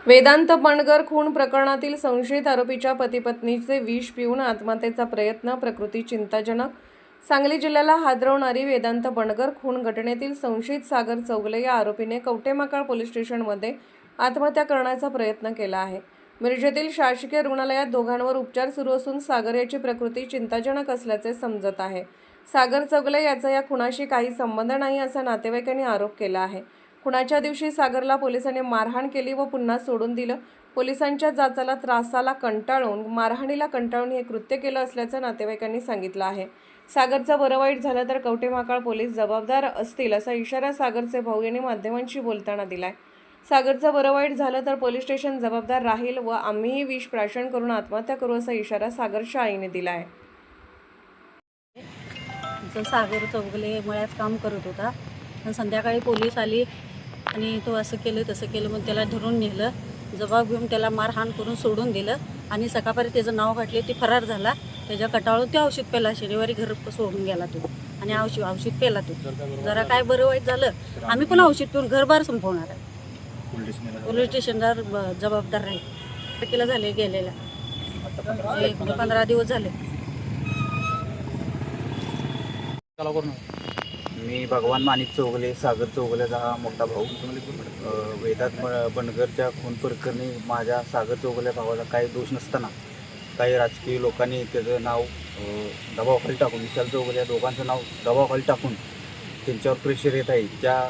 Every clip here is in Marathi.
वेदांत बंडगर खून प्रकरणातील संशयित आरोपीच्या पती-पत्नीचे विष पिऊन आत्महत्येचा प्रयत्न, प्रकृती चिंताजनक. सांगली जिल्ह्याला हादरवणारी वेदांत बंडगर खून घटनेतील संशयित सागर चौगुले या आरोपीने कवठेमहांकाळ पोलीस स्टेशनमध्ये आत्महत्या करण्याचा प्रयत्न केला आहे. मिरजेतील शासकीय रुग्णालयात दोघांवर उपचार सुरू असून सागर याची प्रकृती चिंताजनक असल्याचे समजत आहे. सागर चौगुले याचा या खुनाशी काही संबंध नाही असा नातेवाईकांनी आरोप केला आहे. खुनाच्या दिवशी सागरला पोलिसांनी मारहाण केली व पुन्हा सोडून दिलं. पोलिसांच्या जाचाला त्रासाला कंटाळून, मारहाणीला कंटाळून हे कृत्य केलं असल्याचं नातेवाईकांनी सांगितलं आहे. सागरचं बरं वाईट झालं तर कवठेमहांकाळ पोलीस जबाबदार असतील असा इशारा सागरचे भाऊ यांनी माध्यमांशी बोलताना दिलाय. सागरचं बरं वाईट झालं तर पोलीस स्टेशन जबाबदार राहील व आम्हीही विष प्राशन करून आत्महत्या करू असा इशारा सागरच्या आईने दिला आहे. सागर चौगुले मळ्यात काम करत होता. पण संध्याकाळी पोलीस आली आणि तो असं केलं तसं केलं मग त्याला धरून नेलं. जबाब घेऊन त्याला मारहाण करून सोडून दिलं आणि सकाळपर्यंत त्याचं नाव घातले. ते फरार झाला. त्याच्या कटाळून ते औषध पेला. शनिवारी घर सोडून गेला तो आणि औषध पेला तो. जरा काय बरं वाईट झालं आम्ही पण औषध पिऊन घरबार संपवणार आहे. पोलीस स्टेशनला जबाबदार राहील. तारखेला झाले गेलेला 15 दिवस झाले. मी भगवान माणिक चौगुले, सागर चौगुलेचा हा मोठा भाऊ. वेदांत बंडगरच्या खून प्रकरणी माझ्या सागर चौगुले भावाला काही दोष नसताना काही राजकीय लोकांनी त्याचं नाव दबावाखाली टाकून, विशाल चौगुले या दोघांचं नाव दबावाखाली टाकून त्यांच्यावर प्रेशर येत आहे. त्या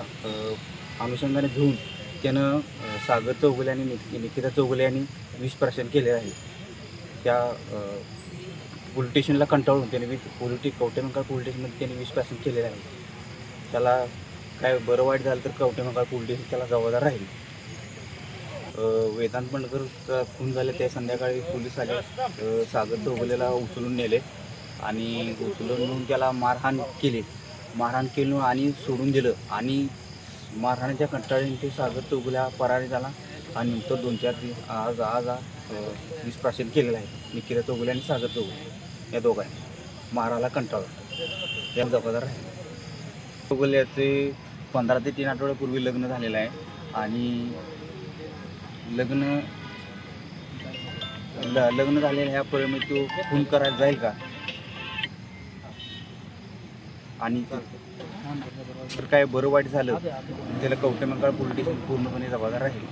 अनुषंगाने घेऊन त्यानं सागर चौगुले आणि निकिता चौगुले यांनी विष प्राशन केले आहे. त्या पोलीस स्टेशनला कंटाळून त्याने कवठेमहांकाळ पोलीस स्टेशनमध्ये त्यांनी विष प्राशन केलेलं आहे. त्याला काय बरं वाईट झालं तर कवठेमहांकाळ पोलीस स्टेशन त्याला जबाबदार राहील. वेदांत बंडगरचा खून झाले त्या संध्याकाळी पोलीस आले. सागर चौगुलेला उचलून नेले आणि उचलून नेऊन त्याला मारहाण केली आणि सोडून दिलं. आणि मारहाणीच्या कंटाळीने ते सागर चौगुले परारी झाला आणि नंतर 2-4 दिवस आज विष प्राशन केलेलं आहे. निकिता चौगुले आणि सागर चौगुले या दोघांनी मारायला कंटाळलं. या जबाबदार आहे. चौगुल्याचे 15 ते 3 आठवड्यापूर्वी लग्न झालेलं आहे आणि लग्न झालेलं ह्या परिस्थितीत तो खून करायला जाईल का? आणि तर काय बरं वाईट झालं त्याला कवठेमहांकाळ पोलीस स्टेशन पूर्णपणे जबाबदार राहील.